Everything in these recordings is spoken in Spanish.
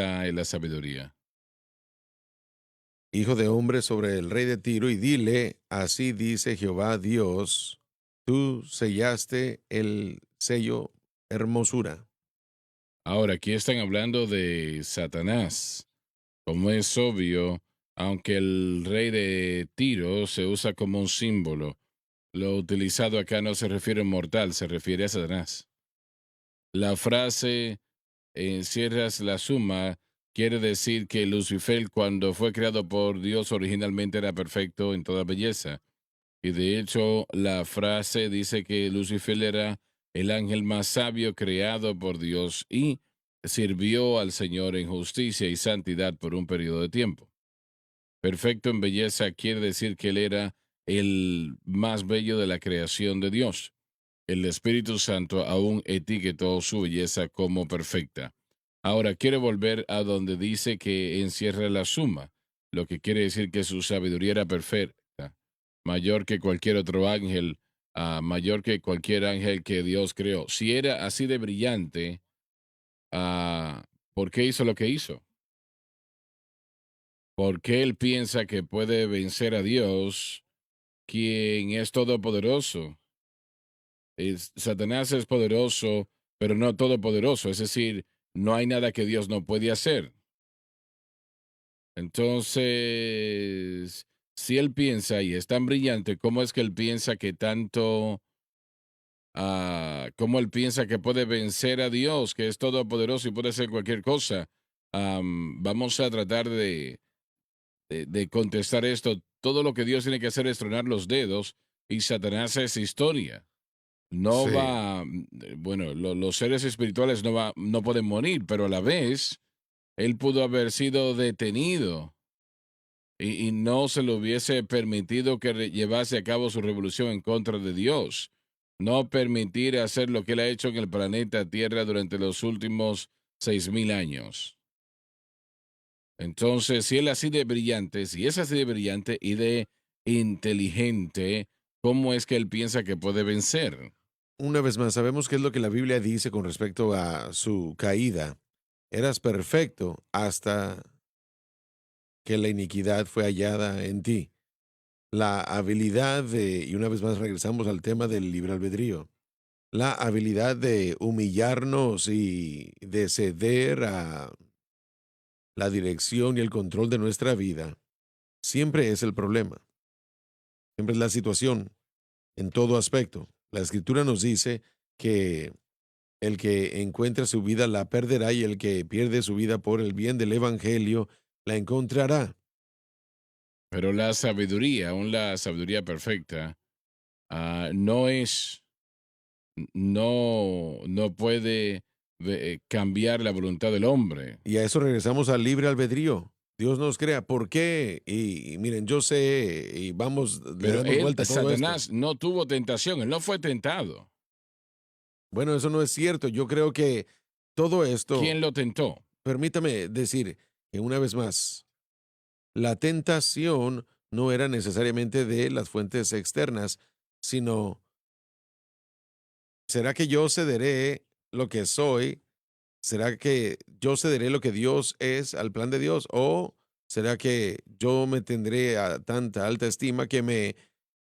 está en la sabiduría? Hijo de hombre, sobre el rey de Tiro, y dile, así dice Jehová Dios, tú sellaste el sello hermosura. Ahora, aquí están hablando de Satanás. Como es obvio, aunque el rey de Tiro se usa como un símbolo, lo utilizado acá no se refiere a un mortal, se refiere a Satanás. La frase encierras la suma quiere decir que Lucifer, cuando fue creado por Dios, originalmente era perfecto en toda belleza. Y de hecho, la frase dice que Lucifer era el ángel más sabio creado por Dios y sirvió al Señor en justicia y santidad por un periodo de tiempo. Perfecto en belleza quiere decir que él era el más bello de la creación de Dios. El Espíritu Santo aún etiquetó su belleza como perfecta. Ahora quiere volver a donde dice que encierra la suma, lo que quiere decir que su sabiduría era perfecta, mayor que cualquier otro ángel, mayor que cualquier ángel que Dios creó. Si era así de brillante, ¿por qué hizo lo que hizo? ¿Por qué él piensa que puede vencer a Dios, quien es todopoderoso? Satanás es poderoso, pero no todopoderoso. Es decir, no hay nada que Dios no puede hacer. Entonces, si él piensa y es tan brillante, ¿cómo es que él piensa que cómo él piensa que puede vencer a Dios, que es todopoderoso y puede hacer cualquier cosa? Vamos a tratar de contestar esto. Todo lo que Dios tiene que hacer es tronar los dedos y Satanás es historia. No Sí, va, bueno, los seres espirituales no pueden morir, pero a la vez él pudo haber sido detenido y no se le hubiese permitido que llevase a cabo su revolución en contra de Dios. No permitir hacer lo que él ha hecho en el planeta Tierra durante los últimos 6000 años. Entonces, si él así de brillante, si es así de brillante y de inteligente, ¿cómo es que él piensa que puede vencer? una vez más, sabemos qué es lo que la Biblia dice con respecto a su caída. Eras perfecto hasta que la iniquidad fue hallada en ti. La habilidad de, y una vez más regresamos al tema del libre albedrío, la habilidad de humillarnos y de ceder a la dirección y el control de nuestra vida, siempre es el problema, siempre es la situación en todo aspecto. La escritura nos dice que el que encuentra su vida la perderá y el que pierde su vida por el bien del evangelio la encontrará. Pero la sabiduría, aún la sabiduría perfecta, no es, no puede cambiar la voluntad del hombre. Y a eso regresamos al libre albedrío. Dios nos crea. ¿Por qué? Y miren, yo sé, y vamos, le Pero damos él, vuelta a todo esto. Satanás, no tuvo tentación, él no fue tentado. Bueno, eso no es cierto. Yo creo que todo esto, ¿Quién lo tentó? permítame decir que una vez más, la tentación no era necesariamente de las fuentes externas, sino, ¿será que yo cederé lo que soy? ¿Será que yo cederé lo que Dios es al plan de Dios? ¿O será que yo me tendré a tanta alta estima que me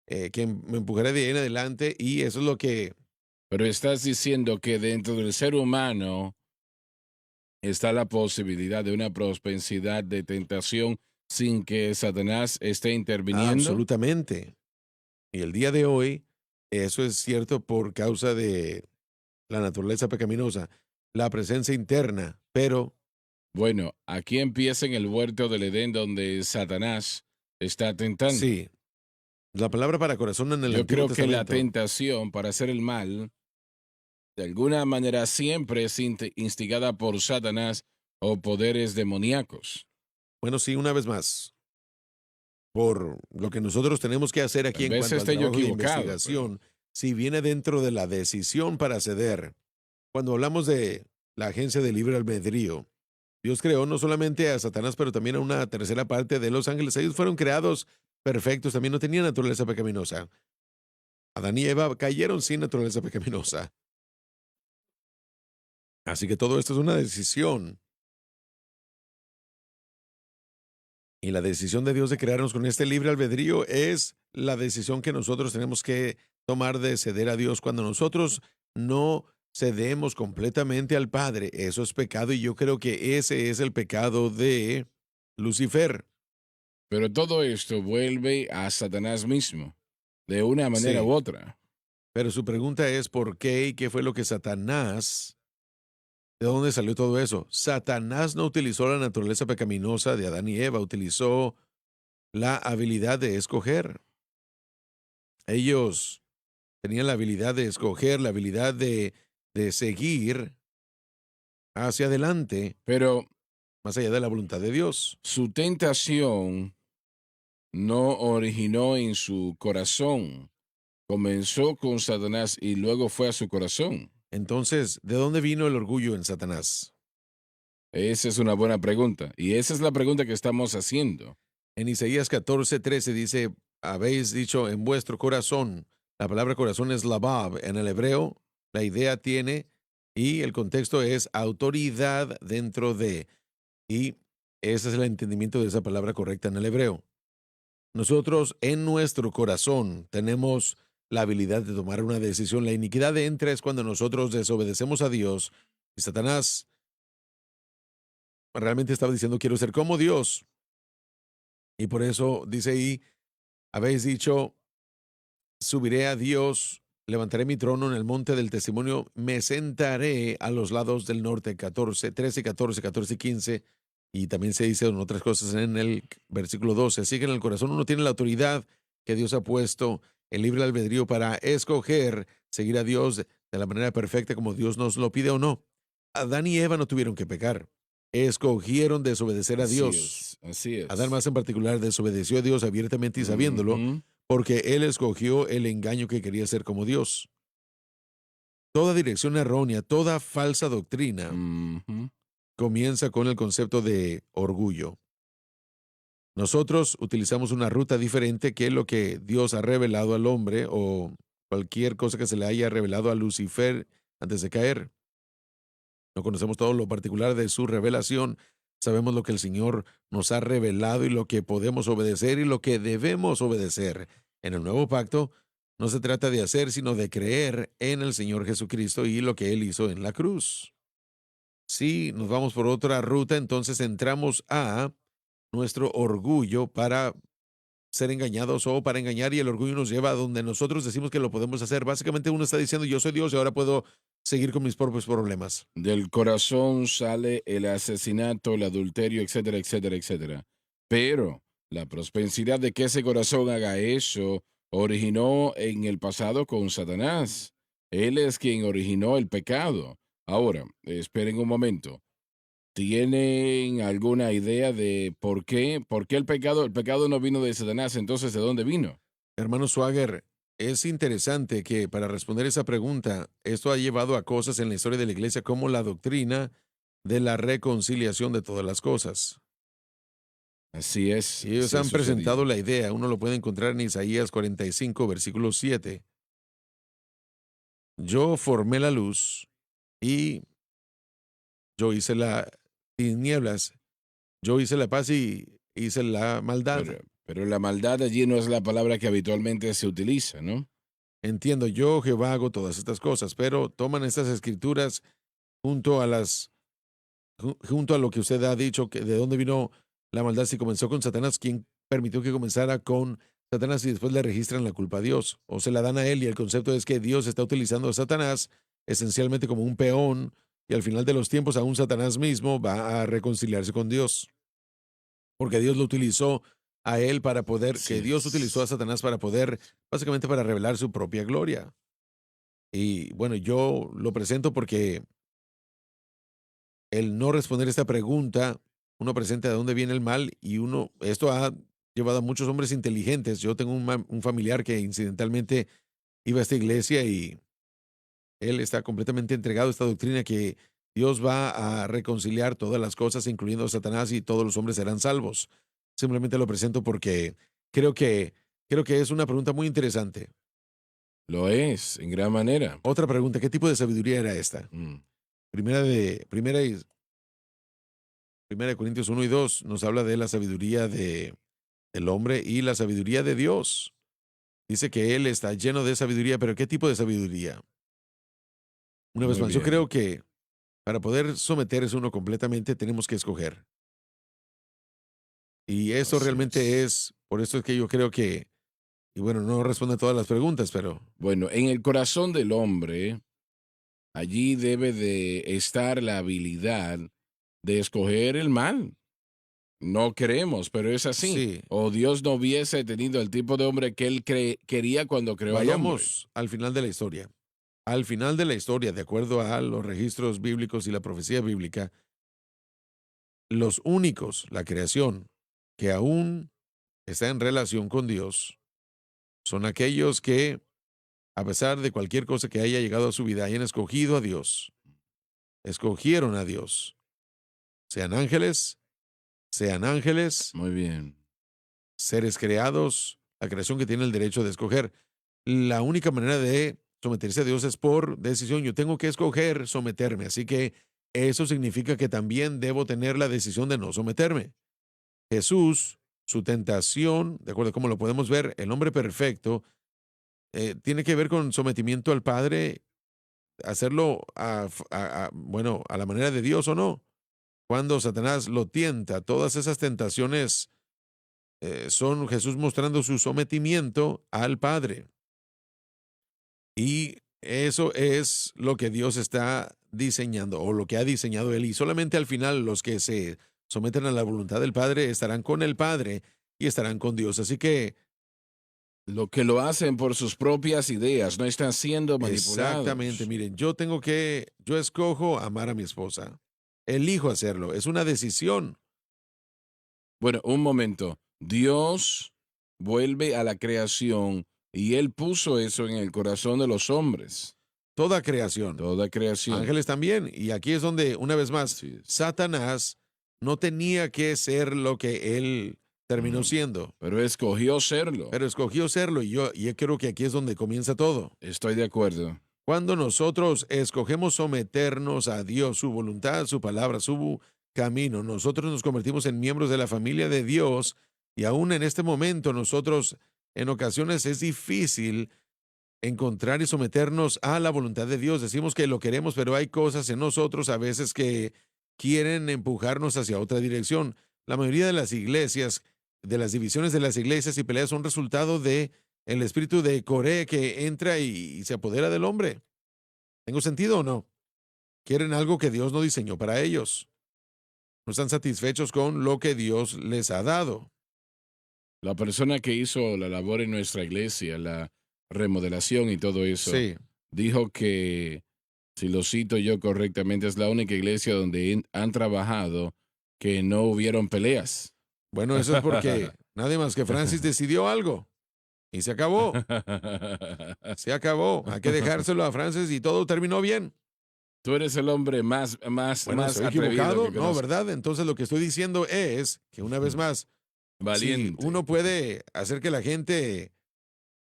empujaré de ahí en adelante? Y eso es lo que, Pero estás diciendo que dentro del ser humano está la posibilidad de una propensidad de tentación sin que Satanás esté interviniendo. absolutamente. Y el día de hoy, eso es cierto por causa de la naturaleza pecaminosa, la presencia interna, pero Bueno, aquí empieza en el huerto del Edén donde Satanás está tentando. sí, la palabra para corazón en el Yo Antiguo creo que la Testamento. tentación para hacer el mal, de alguna manera, siempre es instigada por Satanás o poderes demoníacos. Bueno, sí, una vez más, por lo que nosotros tenemos que hacer aquí Tal en vez cuanto al esté yo trabajo de equivocado, pero investigación, si viene dentro de la decisión para ceder. Cuando hablamos de la agencia de libre albedrío, Dios creó no solamente a Satanás, pero también a una tercera parte de los ángeles. Ellos fueron creados perfectos, también no tenían naturaleza pecaminosa. Adán y Eva cayeron sin naturaleza pecaminosa. Así que todo esto es una decisión Y la decisión de Dios de crearnos con este libre albedrío es la decisión que nosotros tenemos que tomar de ceder a Dios cuando nosotros no cedemos completamente al Padre. Eso es pecado y yo creo que ese es el pecado de Lucifer. Pero todo esto vuelve a Satanás mismo, de una manera u Sí, otra. pero su pregunta es ¿por qué y qué fue lo que Satanás, de dónde salió todo eso? Satanás no utilizó la naturaleza pecaminosa de Adán y Eva, utilizó la habilidad de escoger. Ellos tenían la habilidad de escoger, la habilidad de seguir hacia adelante, Pero más allá de la voluntad de Dios. su tentación no originó en su corazón. Comenzó con Satanás y luego fue a su corazón. Entonces, ¿de dónde vino el orgullo en Satanás? Esa es una buena pregunta. Y esa es la pregunta que estamos haciendo. En Isaías 14:13 dice, habéis dicho en vuestro corazón, la palabra corazón es labab en el hebreo, la idea tiene y el contexto es autoridad dentro de, y ese es el entendimiento de esa palabra correcta en el hebreo. Nosotros en nuestro corazón tenemos la habilidad de tomar una decisión. La iniquidad entra es cuando nosotros desobedecemos a Dios y Satanás realmente estaba diciendo quiero ser como Dios. Y por eso dice ahí, habéis dicho, subiré a Dios, levantaré mi trono en el monte del testimonio, me sentaré a los lados del norte, 14, 13, 14, 14 y 15. Y también se dice en otras cosas en el versículo 12. Así que en el corazón uno tiene la autoridad que Dios ha puesto, el libre albedrío para escoger seguir a Dios de la manera perfecta como Dios nos lo pide o no. Adán y Eva no tuvieron que pecar. Escogieron desobedecer a Así Dios. es, así Adán es. más en particular desobedeció a Dios abiertamente y sabiéndolo, Ujú, porque él escogió el engaño que quería ser como Dios. Toda dirección errónea, toda falsa doctrina ujú. comienza con el concepto de orgullo. Nosotros utilizamos una ruta diferente que lo que Dios ha revelado al hombre o cualquier cosa que se le haya revelado a Lucifer antes de caer. No conocemos todo lo particular de su revelación. Sabemos lo que el Señor nos ha revelado y lo que podemos obedecer y lo que debemos obedecer. En el nuevo pacto no se trata de hacer, sino de creer en el Señor Jesucristo y lo que Él hizo en la cruz. Si nos vamos por otra ruta, entonces entramos a nuestro orgullo para ser engañados o para engañar y el orgullo nos lleva a donde nosotros decimos que lo podemos hacer. Básicamente uno está diciendo yo soy Dios y ahora puedo seguir con mis propios problemas. Del corazón sale el asesinato, el adulterio, etcétera, etcétera, etcétera. Pero la propensidad de que ese corazón haga eso originó en el pasado con Satanás. Él es quien originó el pecado. Ahora, esperen un momento. ¿Tienen alguna idea de por qué? ¿Por qué el pecado? El pecado no vino de Satanás, entonces ¿de dónde vino? Hermano Swagger, es interesante que para responder esa pregunta, esto ha llevado a cosas en la historia de la iglesia como la doctrina de la reconciliación de todas las cosas. Y ellos Así ha han presentado sucedido. la idea, uno lo puede encontrar en Isaías 45, versículo 7. Yo formé la luz y yo hice la tinieblas, yo hice la paz y hice la maldad. Pero la maldad allí no es la palabra que habitualmente se utiliza, ¿no? Entiendo, yo Jehová hago todas estas cosas, pero toman estas escrituras junto a las junto a lo que usted ha dicho, que de dónde vino la maldad si comenzó con Satanás, quién permitió que comenzara con Satanás y después le registran la culpa a Dios o se la dan a él y el concepto es que Dios está utilizando a Satanás esencialmente como un peón y al final de los tiempos aún Satanás mismo va a reconciliarse con Dios porque Dios lo utilizó a él para poder, Así que Dios utilizó a es. Satanás para poder, básicamente para revelar su propia gloria. Y bueno, yo lo presento porque el no responder esta pregunta, uno presenta de dónde viene el mal y uno, esto ha llevado a muchos hombres inteligentes. Yo tengo un familiar que incidentalmente iba a esta iglesia y él está completamente entregado a esta doctrina que Dios va a reconciliar todas las cosas, incluyendo a Satanás, y todos los hombres serán salvos. Simplemente lo presento porque creo que, creo que es una pregunta muy interesante. Lo es, en gran manera. Otra pregunta, ¿qué tipo de sabiduría era esta? Mm. Primera Primera de Corintios 1 y 2 nos habla de la sabiduría del hombre y la sabiduría de Dios. Dice que Él está lleno de sabiduría, pero ¿qué tipo de sabiduría? Una vez Muy más, yo creo bien. que para poder someterse uno completamente tenemos que escoger. Y eso Así realmente es. es, por eso es que yo creo que, y bueno, no responde a todas las preguntas, pero Bueno, en el corazón del hombre, allí debe de estar la habilidad de escoger el mal. No queremos, pero es así. sí, O Dios no hubiese tenido el tipo de hombre que él quería cuando creó al hombre. vayamos al final de la historia. Al final de la historia, de acuerdo a los registros bíblicos y la profecía bíblica, los únicos, la creación, que aún está en relación con Dios, son aquellos que, a pesar de cualquier cosa que haya llegado a su vida, hayan escogido a Dios, escogieron a Dios, sean ángeles, sean ángeles, Muy bien. seres creados, la creación que tiene el derecho de escoger. La única manera de someterse a Dios es por decisión. Yo tengo que escoger someterme, así que eso significa que también debo tener la decisión de no someterme. Jesús, su tentación, de acuerdo a cómo lo podemos ver, el hombre perfecto, tiene que ver con sometimiento al Padre, hacerlo bueno, a la manera de Dios o no. Cuando Satanás lo tienta, todas esas tentaciones son Jesús mostrando su sometimiento al Padre. Y eso es lo que Dios está diseñando o lo que ha diseñado Él. Y solamente al final los que se someten a la voluntad del Padre estarán con el Padre y estarán con Dios. Así que Lo que lo hacen por sus propias ideas, no están siendo exactamente, manipulados. miren, yo escojo amar a mi esposa. Elijo hacerlo. Es una decisión. Bueno, un momento. Dios vuelve a la creación y Él puso eso en el corazón de los hombres. Toda creación. Toda creación. Ángeles también. Y aquí es donde, una vez más, Así es. Satanás no tenía que ser lo que él terminó Ujú. siendo, Pero escogió serlo. pero escogió serlo. Y yo creo que aquí es donde comienza todo. Estoy de acuerdo. Cuando nosotros escogemos someternos a Dios, su voluntad, su palabra, su camino, nosotros nos convertimos en miembros de la familia de Dios y aún en este momento nosotros en ocasiones es difícil encontrar y someternos a la voluntad de Dios. Decimos que lo queremos, pero hay cosas en nosotros a veces que quieren empujarnos hacia otra dirección. La mayoría de las iglesias, de las divisiones de las iglesias y peleas son resultado de el espíritu de Coré que entra y se apodera del hombre. ¿Tengo sentido o no? Quieren algo que Dios no diseñó para ellos. No están satisfechos con lo que Dios les ha dado. La persona que hizo la labor en nuestra iglesia, la remodelación y todo eso, Sí. dijo que, si lo cito yo correctamente, es la única iglesia donde han trabajado que no hubieron peleas. Bueno, eso es porque nadie más que Francis decidió algo y se acabó. Se acabó. Hay que dejárselo a Francis y todo terminó bien. Tú eres el hombre Bueno, más ¿estoy atrevido equivocado? que No, conozco. ¿verdad? Entonces lo que estoy diciendo es que una vez más, si Valiente. uno puede hacer que la gente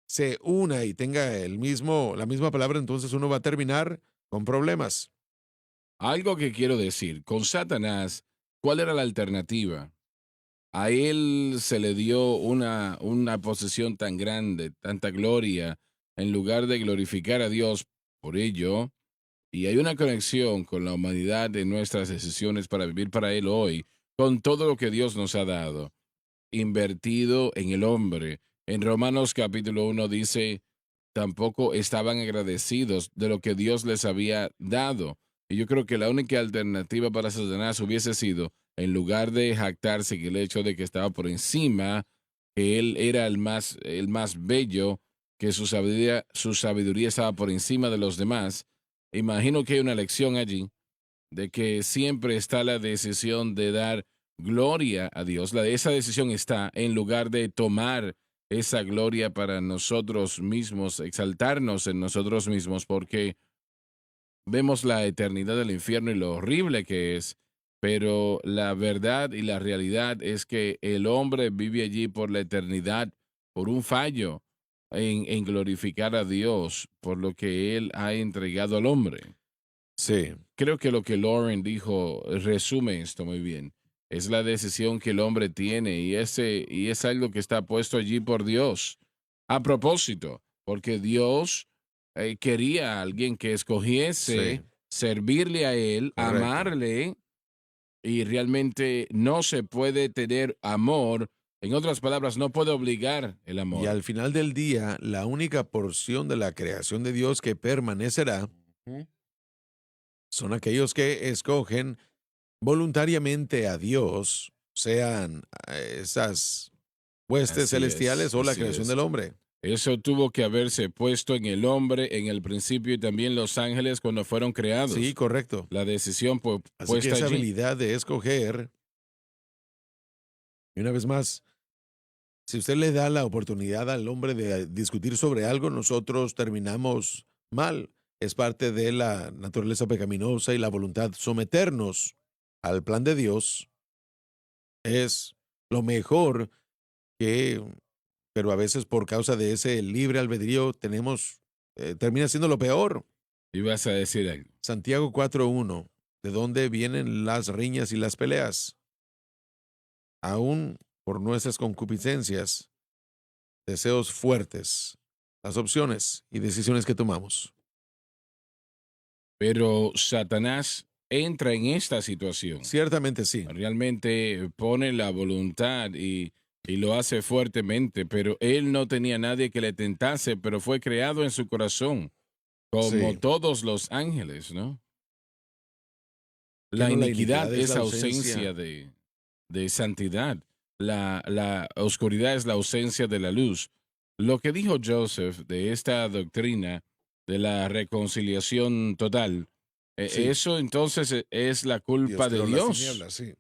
se una y tenga la misma palabra, entonces uno va a terminar con problemas. Algo que quiero decir, con Satanás, ¿cuál era la alternativa? A él se le dio una posesión tan grande, tanta gloria, en lugar de glorificar a Dios por ello. Y hay una conexión con la humanidad de nuestras decisiones para vivir para Él hoy, con todo lo que Dios nos ha dado, invertido en el hombre. En Romanos capítulo 1 dice, tampoco estaban agradecidos de lo que Dios les había dado. Y yo creo que la única alternativa para Satanás hubiese sido, en lugar de jactarse en el hecho de que estaba por encima, que él era el más bello, que su sabiduría estaba por encima de los demás. Imagino que hay una lección allí de que siempre está la decisión de dar gloria a Dios. Esa decisión está en lugar de tomar esa gloria para nosotros mismos, exaltarnos en nosotros mismos, porque vemos la eternidad del infierno y lo horrible que es, pero la verdad y la realidad es que el hombre vive allí por la eternidad, por un fallo en glorificar a Dios, por lo que Él ha entregado al hombre. Sí, Creo que lo que Lauren dijo resume esto muy bien. es la decisión que el hombre tiene y es algo que está puesto allí por Dios. A propósito, porque Dios quería a alguien que Sí, escogiese servirle a Él, correcto. amarle, y realmente no se puede tener amor. En otras palabras, no puede obligar el Y amor. al final del día, la única porción de la creación de Dios que permanecerá Ujú. son aquellos que escogen voluntariamente a Dios, sean esas huestes Así es, celestiales o la así creación es. del hombre. Eso tuvo que haberse puesto en el hombre en el principio y también los ángeles cuando fueron Sí, creados. correcto. La decisión Así que puesta esa allí. habilidad de escoger, y una vez más, si usted le da la oportunidad al hombre de discutir sobre algo, nosotros terminamos mal. Es parte de la naturaleza pecaminosa y la voluntad. Someternos al plan de Dios es lo mejor que, pero a veces por causa de ese libre albedrío tenemos, termina siendo lo peor. Ibas a decir algo. Santiago 4:1, ¿de dónde vienen las riñas y las peleas? Aún por nuestras concupiscencias, deseos fuertes, las opciones y decisiones que tomamos. Pero Satanás entra en esta situación. Ciertamente sí, Realmente pone la voluntad y lo hace fuertemente, pero él no tenía nadie que le tentase, pero fue creado en su corazón, como sí, todos los ángeles, ¿no? que La no la iniquidad iniquidad es la es ausencia. ausencia de santidad. La oscuridad es la ausencia de la luz. Lo que dijo Joseph de esta doctrina de la reconciliación total, Sí, eso entonces es la Dios culpa de creó las Dios. tinieblas, sí.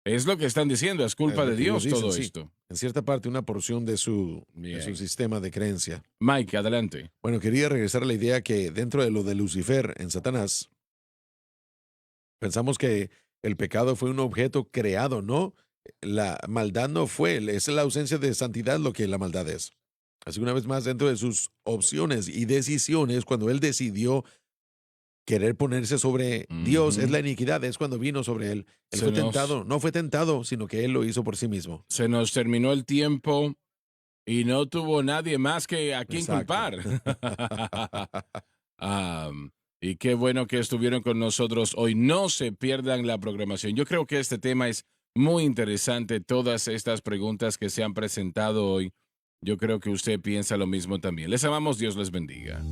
Es lo que están diciendo, es Es culpa lo de que ellos Dios dicen, todo sí. esto. En cierta parte, una porción de su Bien. sistema de creencia. Mike, adelante. Bueno, quería regresar a la idea que dentro de lo de Lucifer en Satanás, pensamos que el pecado fue un objeto creado, ¿no? La maldad no fue, es la ausencia de santidad lo que la maldad es. Así que una vez más, dentro de sus opciones y decisiones, cuando él decidió querer ponerse sobre Dios, es Ujú. la iniquidad, es cuando vino sobre él. Él Se fue nos, tentado, no fue tentado, sino que él lo hizo por sí mismo. se nos terminó el tiempo y no tuvo nadie más que a quien Exacto. culpar. Y qué bueno que estuvieron con nosotros hoy. No se pierdan la programación. Yo creo que este tema es muy interesante. Todas estas preguntas que se han presentado hoy, yo creo que usted piensa lo mismo también. Les amamos, Dios les bendiga.